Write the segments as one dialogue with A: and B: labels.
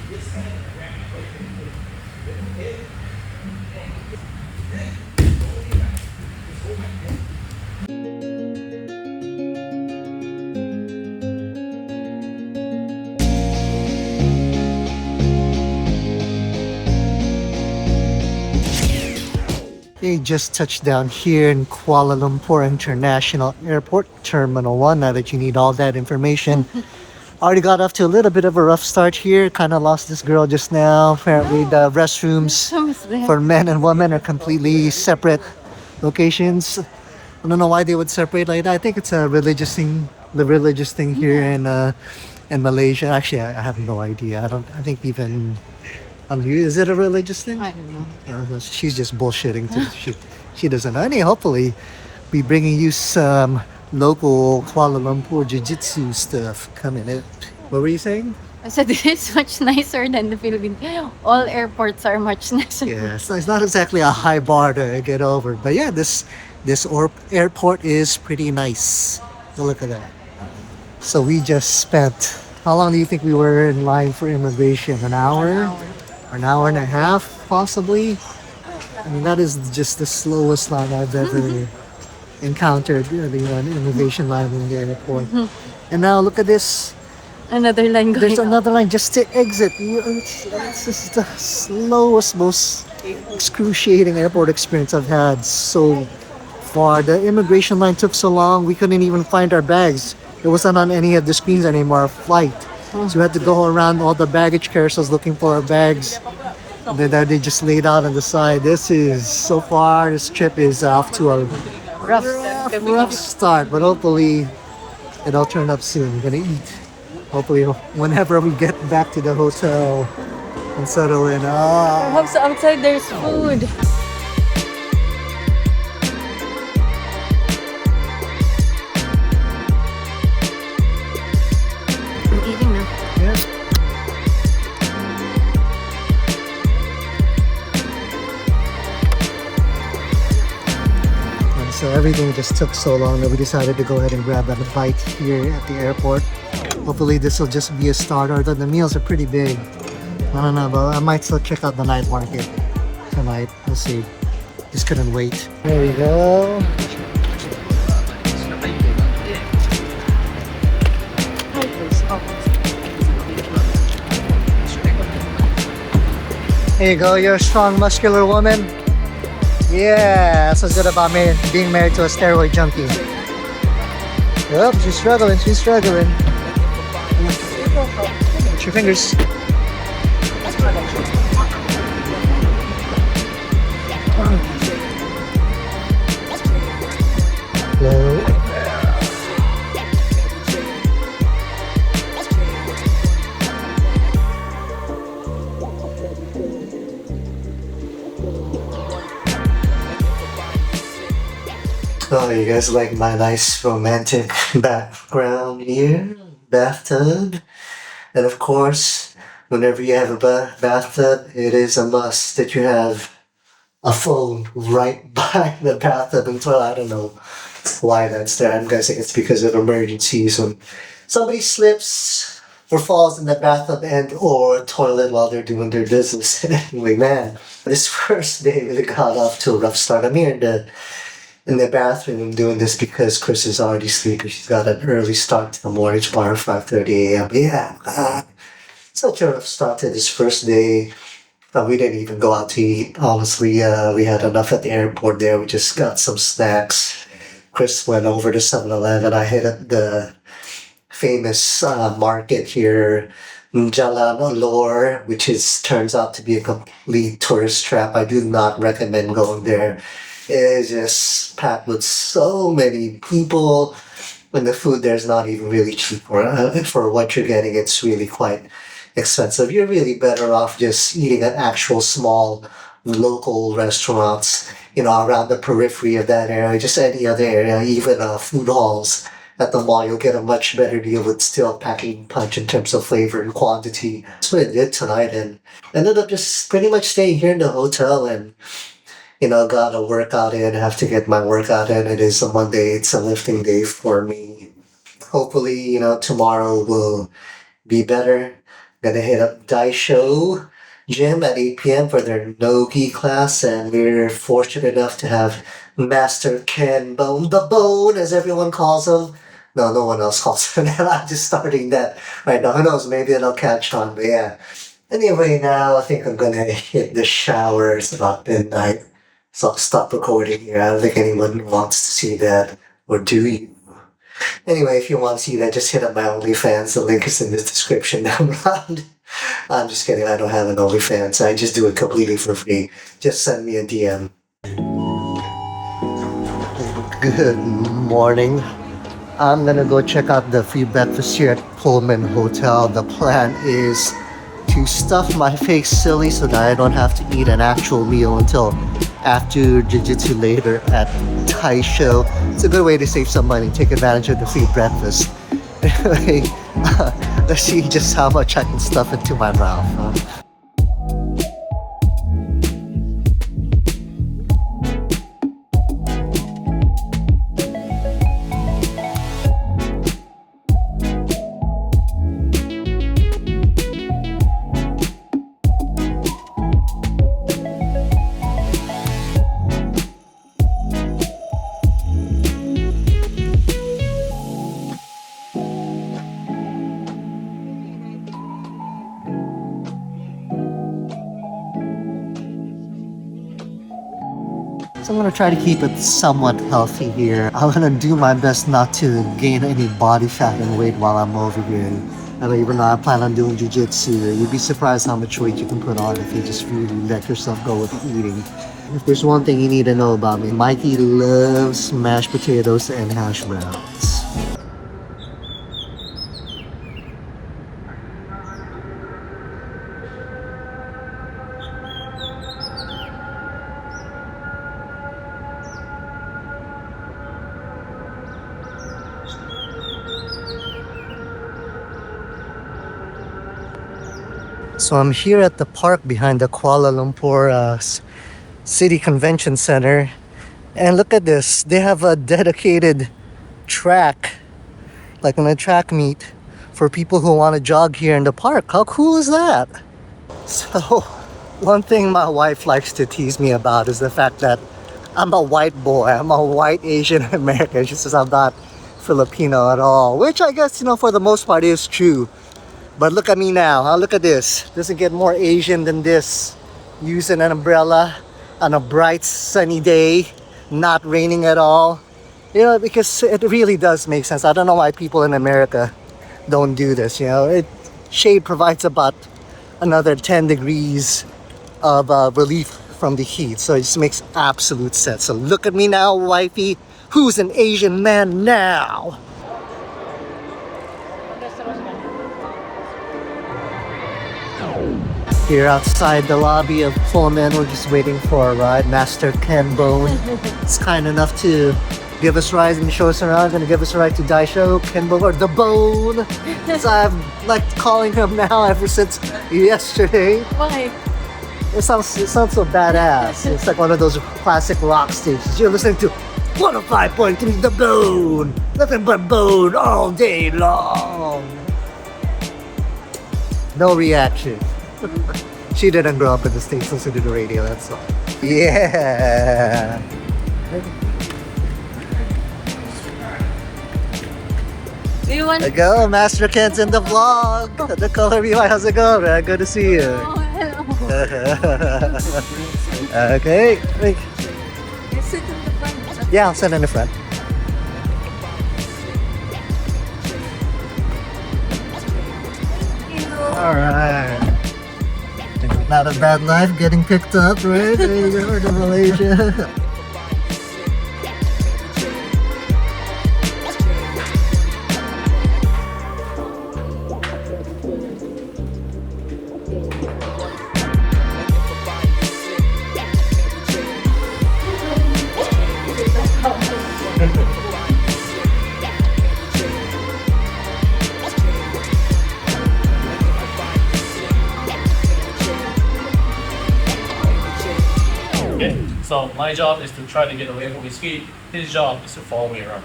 A: They just touched down here in Kuala Lumpur International Airport, Terminal 1. Now that you need all that information. Already got off to a little bit of a rough start here. Kind of lost this girl just now. Apparently the restrooms for men and women are completely separate locations. I don't know why they would separate like that. I think it's a religious thing, the religious thing here in Malaysia. Actually, I have no idea. I think even is it a religious thing?
B: I don't know.
A: She's just bullshitting too. She doesn't know. Any hopefully be bringing you some local Kuala Lumpur Jiu Jitsu stuff coming in. What were you saying?
B: I said it's much nicer than the Philippines. All airports are much nicer.
A: Yeah, so it's not exactly a high bar to get over, but yeah, this airport is pretty nice. Look at that. So we just spent. How long do you think we were in line for immigration? An hour? An hour and a half, possibly. I mean, that is just the slowest line I've ever encountered. An immigration line in the airport. And now look at this.
B: Another line going.
A: There's another line just to exit. It's just the slowest, most excruciating airport experience I've had so far. The immigration line took so long, we couldn't even find our bags. It wasn't on any of the screens anymore, our flight. So we had to go around all the baggage carousels looking for our bags. And then they just laid out on the side. This is, so far, this trip is off to a rough start, but hopefully it'll turn up soon. We're gonna eat. Hopefully, whenever we get back to the hotel and settle in.
B: Perhaps outside there's food. I'm eating now.
A: Yeah. And so everything just took so long that we decided to go ahead and grab a bite here at the airport. Hopefully this will just be a starter. The meals are pretty big. I don't know, but I might still check out the night market tonight. We'll see. Just couldn't wait. There we go. Here you go, you're a strong, muscular woman. Yeah, that's what's good about being married to a steroid junkie. Yep, she's struggling, Put your fingers. Hello. Oh, you guys like my nice romantic background here? Bathtub. And of course, whenever you have a bathtub, it is a must that you have a phone right by the bathtub and toilet. I don't know why that's there. I'm guessing it's because of emergencies when somebody slips or falls in the bathtub and or toilet while they're doing their business. Anyway, man, this first day really got off to a rough start. I'm here in the bathroom doing this because Chris is already sleeping. She's got an early start to the mortgage bar, 5:30 a.m. Yeah, such a rough start to this first day. We didn't even go out to eat. Honestly, we had enough at the airport there. We just got some snacks. Chris went over to 7-Eleven. I hit up the famous market here, Jalan Alor, which turns out to be a complete tourist trap. I do not recommend going there. It's just packed with so many people, and the food there's not even really cheap for what you're getting. It's really quite expensive. You're really better off just eating at actual small local restaurants, around the periphery of that area, just any other area, even food halls at the mall. You'll get a much better deal with still packing punch in terms of flavor and quantity. That's what I did tonight, and ended up just pretty much staying here in the hotel and got a workout in, have to get my workout in. It is a Monday, it's a lifting day for me. Hopefully, tomorrow will be better. Gonna hit up Daisho gym at 8 p.m. for their no-gi class, and we're fortunate enough to have Master Ken Bone, the Bone, as everyone calls him. No, no one else calls him that. I'm just starting that right now. Who knows? Maybe it'll catch on. But yeah. Anyway, now I think I'm gonna hit the shower. It's about midnight, so I'll stop recording here. I don't think anyone wants to see that, or do you? Anyway, if you want to see that, just hit up my OnlyFans. The link is in the description down below. I'm just kidding. I don't have an OnlyFans. I just do it completely for free. Just send me a DM. Good morning. I'm gonna go check out the free breakfast here at Pullman Hotel. The plan is to stuff my face silly so that I don't have to eat an actual meal until after Jiu Jitsu later at Daisho. It's a good way to save some money, take advantage of the free breakfast. Anyway, let's see just how much I can stuff into my mouth. So I'm gonna try to keep it somewhat healthy here. I'm gonna do my best not to gain any body fat and weight while I'm over here. And even though I plan on doing jiu-jitsu, you'd be surprised how much weight you can put on if you just really let yourself go with eating. If there's one thing you need to know about me, Mikey loves mashed potatoes and hash browns. So I'm here at the park behind the Kuala Lumpur City Convention Center. And look at this. They have a dedicated track, like on a track meet for people who want to jog here in the park. How cool is that? So one thing my wife likes to tease me about is the fact that I'm a white boy. I'm a white Asian American. She says I'm not Filipino at all, which I guess, for the most part is true. But look at me now, huh? Look at this. Doesn't get more Asian than this. Using an umbrella on a bright sunny day, not raining at all. Because it really does make sense. I don't know why people in America don't do this, shade provides about another 10 degrees of relief from the heat. So it just makes absolute sense. So look at me now, wifey. Who's an Asian man now? Here outside the lobby of Pullman, we're just waiting for a ride. Master Ken Bone is kind enough to give us rides and show us around. Gonna give us a ride to Daisho, Ken Bone, or the Bone. So I've liked calling him now ever since yesterday.
B: Why?
A: It sounds so badass. It's like one of those classic rock stations. You're listening to 105.3 The Bone. Nothing but bone all day long. No reaction. She didn't grow up in the States, listen to the radio, that's all. Yeah.
B: Do you want?
A: There you go, Master Ken's in the vlog. The color UI, how's it going, man? Good to see you.
B: Oh, hello.
A: Okay.
B: You sit in the front.
A: Yeah, I'll sit in the front. Alright. Not a bad life getting picked up, right? There you go to Malaysia.
C: Okay, so my job is to try to get away from his feet. His job is to follow me around.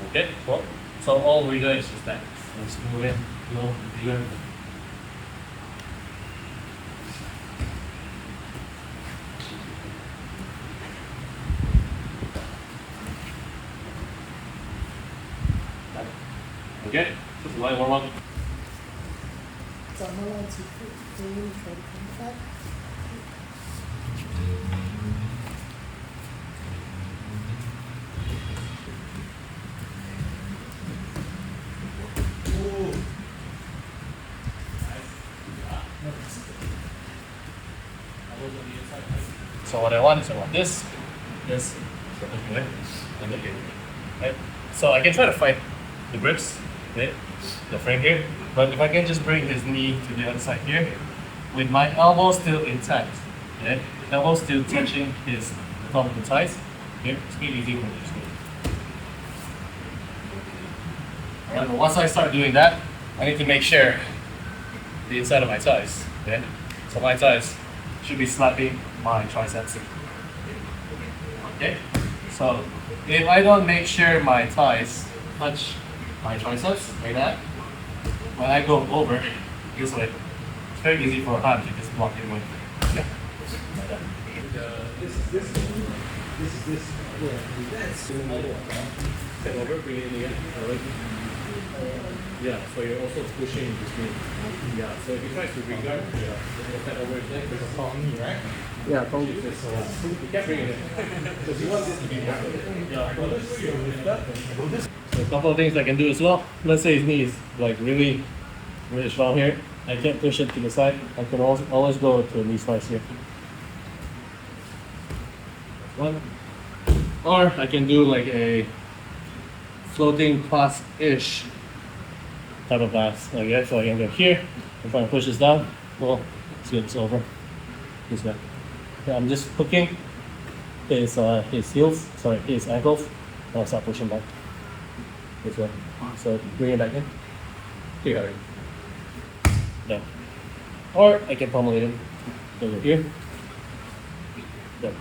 C: Okay, well, so all we're doing is just that. Let's move in, go, bigger. Okay, just a light warm up. So what I want is I want this, okay, and okay, right? So I can try to fight the grips, okay, the frame here, but if I can just bring his knee to the other side here, with my elbow still intact, okay, elbow still touching his top of the thighs, okay, it's really easy for this. And once I start doing that, I need to make sure the inside of my thighs, okay, so my thighs should be slapping my triceps. Okay, so if I don't make sure my thighs touch my triceps like that, when I go over this way, it's very easy for a hand to just block it away. Okay. Step over, bring it in again. Yeah, so you're also pushing this knee. Yeah, so if you try to regard, step over his leg, there's a tall knee, right? Yeah, tall knee. You can't bring it in. Because you want this to be So a couple of things I can do as well. Let's say his knee is like really strong here. I can't push it to the side. I can always go to a knee slice here. One. Or I can do like a floating pass-ish type of pass. Okay, so I can go here. If I push this down, well, it's good, it's over. This guy. Okay, I'm just hooking his ankles. I'll start pushing back. This way. So bring it back in. Here. Done. Or I can pummel it in. Over here. Done.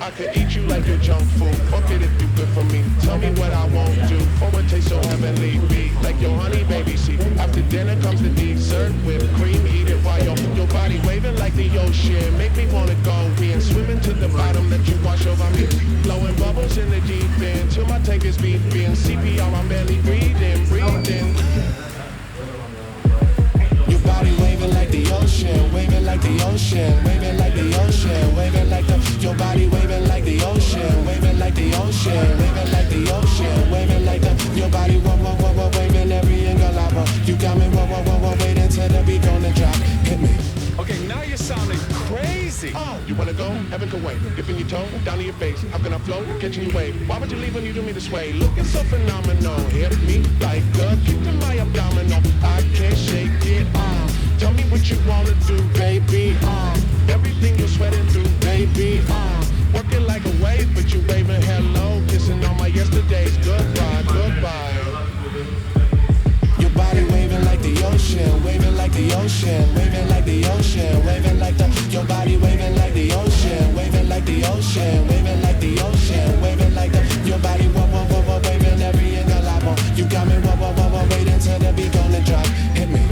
D: I could eat you like your junk food. Fuck it if you good for me. Tell me what I won't do. For what tastes so heavenly. Be like your honey baby. See, after dinner comes the dessert. Whipped cream, eat it while your body waving like the ocean. Make me wanna go in. Swimming to the bottom, let you wash over me. Blowing bubbles in the deep end. Till my tank is beeping. CPR, I'm barely breathing. Your body waving like the ocean, waving like the ocean, waving like the ocean, waving like your body waving like the ocean, waving like the ocean, waving like the ocean, waving like your body waving every angle I want. You got me waiting till the beat gonna drop. Hit me. Okay, now you're sounding crazy. You wanna go? Heaven can wait. Dipping your toe down to your face. How can I float? Catching your wave. Why would you leave when you do me this way? Looking so phenomenal. Hit me like a kick to my abdominal. I can't shake it. Tell me what you wanna do, baby. Everything you're sweating through, baby. Working like a wave, but you waving hello, kissing all my yesterdays. Goodbye, goodbye. Your body waving like the ocean, waving like the ocean, waving like the ocean, waving like your body waving like the ocean, waving like the ocean, waving like the ocean, waving like your body waving every angle I want. You got me waiting till the beat gonna drop. Hit me.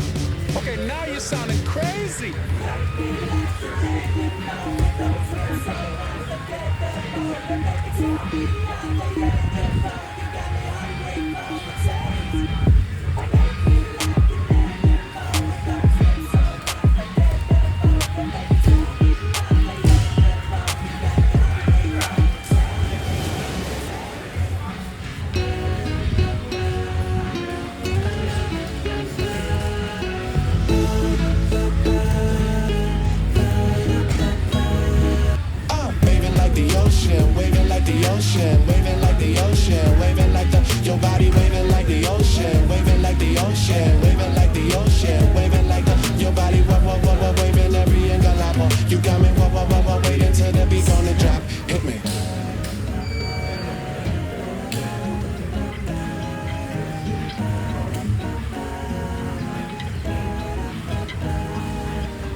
D: Okay, now you're sounding crazy. Waving like the ocean, waving like the ocean, waving like your body waving like the ocean, waving like the ocean, waving like the ocean, waving like your body waving every angle I want. You got me waiting till the beat gonna drop. Hit me.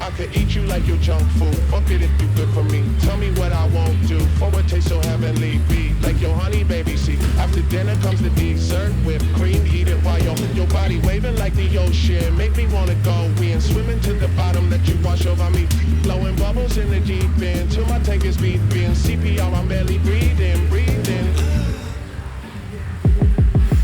D: I could eat you like your junk food. Fuck it if you good for me. Tell me what I won't do. For what tastes so heavenly. Be like your honey baby. See, after dinner comes the dessert. Whipped cream, eat it while your body waving like the ocean. Make me wanna go in. Swimming to the bottom, let you wash over me. bubbles in the deep end till my tank is beeping. CPR, I'm barely breathing, breathing.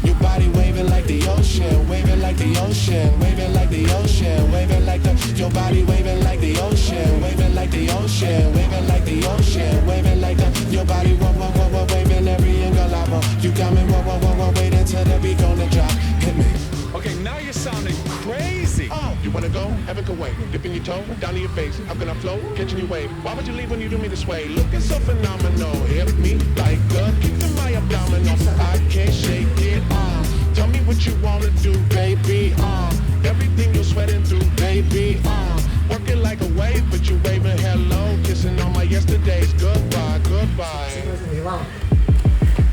D: Your body waving like the ocean, waving like the ocean, waving like the ocean, waving like the. Your body waving like the ocean, waving like the ocean, waving like the ocean, waving like the. Your body waving every angle I want. You got me waiting till the beat gonna drop. Hit me. Okay, now you're sounding crazy. Oh, you wanna go? Heaven can wait. Dipping your toe down to your face. How can I float? Catching your wave. Why would you leave when you do me this way? Looking so phenomenal. Hit me like a kick to my abdominals. I can't shake it. Tell me what you wanna do, baby. Everything you're sweating through, baby. Working like a wave, but you waving hello. Kissing on my yesterdays. Goodbye, goodbye.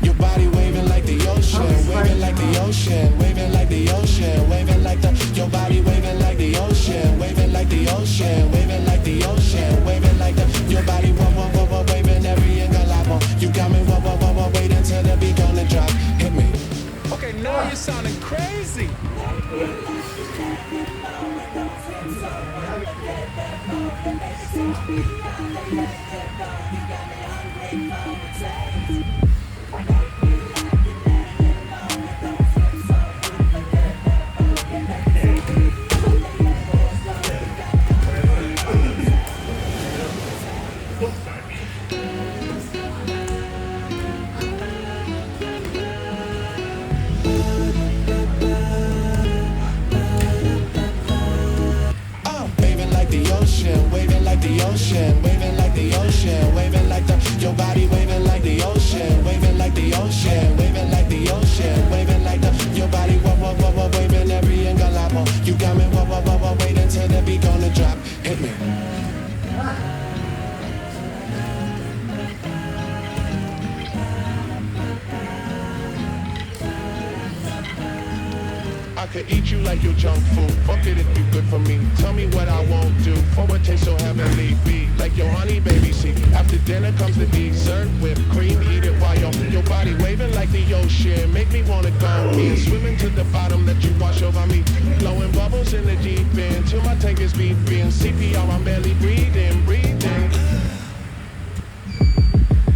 D: Your body waving like the ocean, waving like the ocean, waving like the ocean, waving like the. Your body waving like the ocean, waving like the ocean, waving like the ocean, waving like the. Your body waving every angle I want. You got me waiting till the beat gonna drop. Hit me. Okay, now you're sounding crazy. Waving like the ocean, waving like the ocean, waving like the ocean, waving like the. Your body waving like the ocean, waving like the ocean, waving like the ocean, waving like the. Your body waving every angle I want. You got me waiting till the beat gonna drop. Hit me. I could eat you like your junk food. Fuck it if you good for me. Tell me what I won't do. For what tastes so heavenly. Be like your honey baby. See, after dinner comes the dessert. Whipped cream, eat it while your body waving like the ocean. Make me wanna go in. Swimming to the bottom, let you wash over me. Blowing bubbles in the deep end till my tank is beeping. CPR, I'm barely breathing, breathing.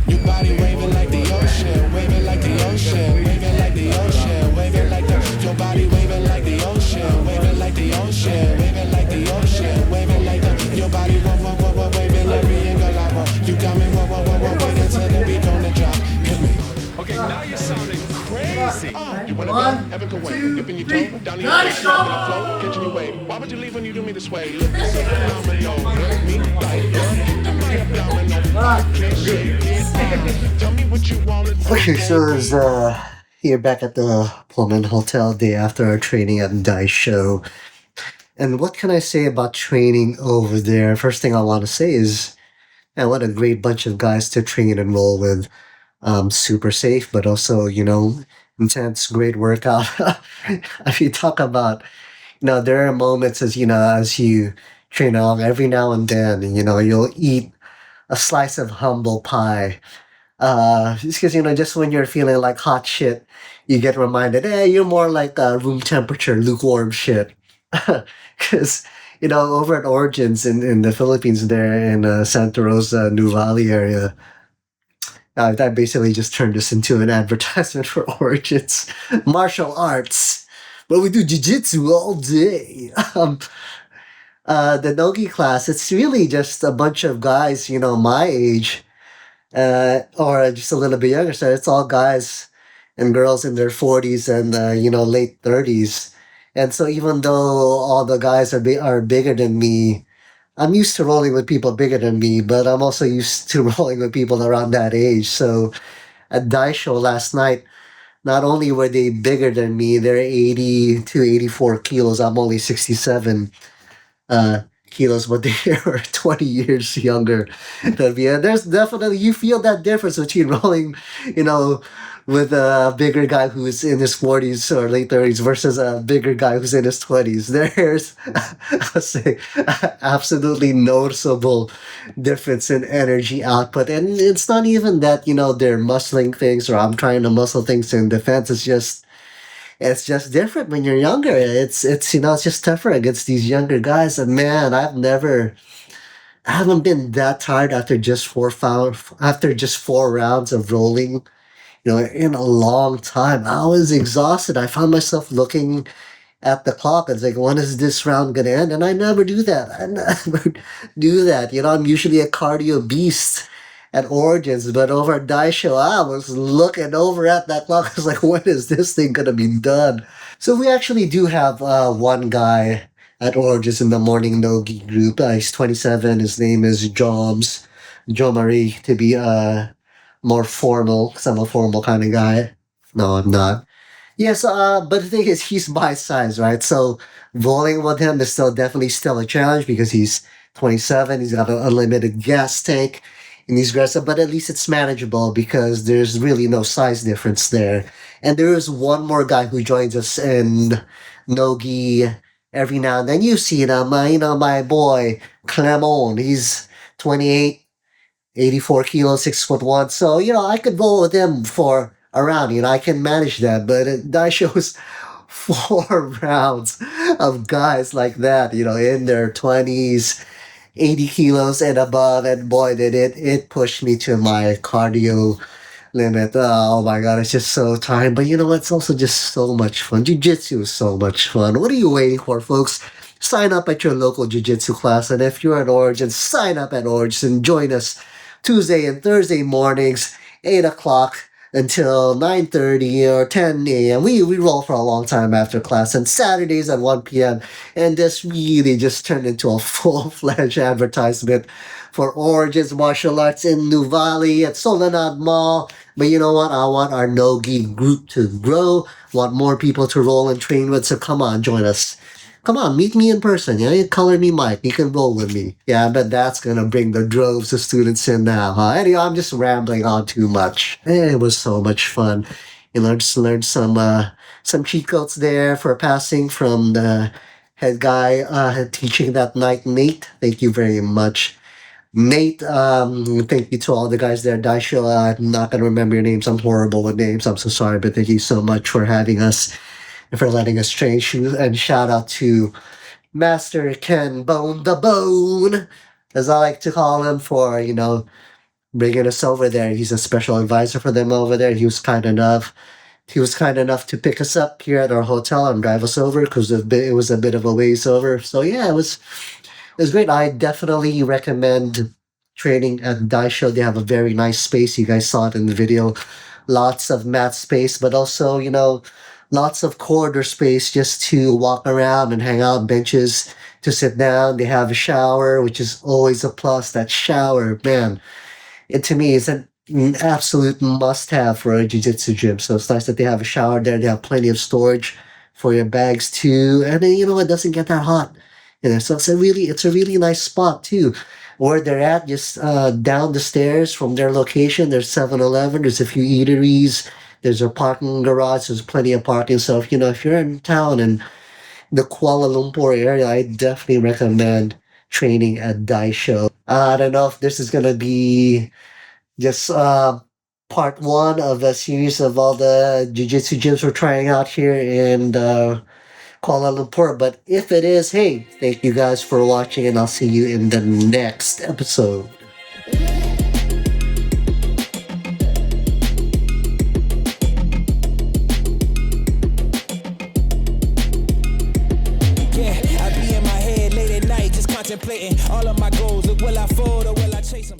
D: Your body waving like the ocean, waving like the ocean, waving like the ocean, waving like the. Your body waving like the ocean, waving like the ocean, waving like the ocean, waving like the. Your body waving every angle I want. You got me waiting till the beat gonna drop. Hit me. Okay, now you're sounding crazy. You wanna go? Heaven can wait. Dipping your toe down to your face. How can I float? Catching your wave. Why would you leave when you do me this way? Looking so phenomenal. Hit me like a kick to my abdominal. I can't shake it. Tell me what you wanna do.
A: Okay, so it's here back at the Pullman Hotel day after our training at Daisho. And what can I say about training over there? First thing I want to say is, man, what a great bunch of guys to train and roll with. Super safe, but also, intense, great workout. If you talk about, there are moments as you train along every now and then, you'll eat a slice of humble pie. Just because, just when you're feeling like hot shit, you get reminded, hey, you're more like room temperature, lukewarm shit. Because, over at Origins in the Philippines there in Santa Rosa, New Valley area, that basically just turned this into an advertisement for Origins martial arts. But we do Jiu Jitsu all day. The Nogi class, it's really just a bunch of guys, my age, or just a little bit younger. So it's all guys and girls in their 40s and, late 30s. And so even though all the guys are bigger than me, I'm used to rolling with people bigger than me, but I'm also used to rolling with people around that age. So at Daisho last night, not only were they bigger than me, they're 80 to 84 kilos. I'm only 67 kilos, but they were 20 years younger than me. And there's definitely, you feel that difference between rolling, with a bigger guy who's in his 40s or late 30s versus a bigger guy who's in his 20s. There's, I'll say, absolutely noticeable difference in energy output. And it's not even that, they're muscling things or I'm trying to muscle things in defense. It's just different when you're younger. It's just tougher against these younger guys. And man, I've never I haven't been that tired after just 4 rounds of rolling, in a long time. I was exhausted. I found myself looking at the clock. It's like, when is this round gonna end? And I never do that. I never do that. I'm usually a cardio beast at Origins, but over at Daisho, I was looking over at that clock. I was like, when is this thing gonna be done? So we actually do have one guy at Origins in the morning Nogi group. He's 27. His name is Jobs, Joe Marie, to be more formal, because I'm a formal kind of guy. No, I'm not. Yes, but the thing is, he's my size, right? So bowling with him is definitely still a challenge because he's 27. He's got a unlimited gas tank, and he's aggressive. But at least it's manageable because there's really no size difference there. And there is one more guy who joins us in Nogi every now and then. You've seen him, my boy Clemon. He's 28, 84 kilos, 6 foot one. So, I could bowl with him for a round. I can manage that. But that shows 4 rounds of guys like that, in their 20s, 80 kilos and above. And boy, did it pushed me to my cardio limit. Oh my god, it's just so tiring. But it's also just so much fun. Jiu Jitsu is so much fun. What are you waiting for, folks? Sign up at your local Jiu Jitsu class. And if you're at Origin, sign up at Origin and join us Tuesday and Thursday mornings, 8 o'clock until 9:30 or 10 a.m. We roll for a long time after class, and Saturdays at 1 p.m. And this really just turned into a full-fledged advertisement for Origins Martial Arts in New Valley at Solanad Mall. But you know what? I want our Nogi group to grow, want more people to roll and train with, so come on, join us. Come on, meet me in person. You color me Mike. You can roll with me. Yeah, I bet that's gonna bring the droves of students in now, huh? Anyway, I'm just rambling on too much. It was so much fun. Just learned some cheat codes there for passing from the head guy teaching that night, Nate. Thank you very much. Nate, thank you to all the guys there. Daisho, I'm not gonna remember your names. I'm horrible with names. I'm so sorry, but thank you so much for having us and for letting us train shoes. And shout out to Master Ken Bone the Bone, as I like to call him, for bringing us over there. He's a special advisor for them over there. He was kind enough. He was kind enough to pick us up here at our hotel and drive us over because it was a bit of a ways over. So yeah, it was great. I definitely recommend training at Daisho. They have a very nice space. You guys saw it in the video. Lots of mat space, but also, lots of corridor space just to walk around and hang out, benches to sit down. They have a shower, which is always a plus. That shower, man, it to me is an absolute must-have for a jiu-jitsu gym. So it's nice that they have a shower there. They have plenty of storage for your bags too, and then it doesn't get that hot. So it's a really nice spot too. Where they're at, just down the stairs from their location, there's 7-Eleven. There's a few eateries. There's a parking garage. There's plenty of parking. So if you're in town in the Kuala Lumpur area, I definitely recommend training at Daisho. I don't know if this is gonna be just part one of a series of all the jiu-jitsu gyms we're trying out here in Kuala Lumpur. But if it is, hey, thank you guys for watching, and I'll see you in the next episode.
D: Yeah, I be in my head late at night, just contemplating all of my goals. Will I fold or will I chase them?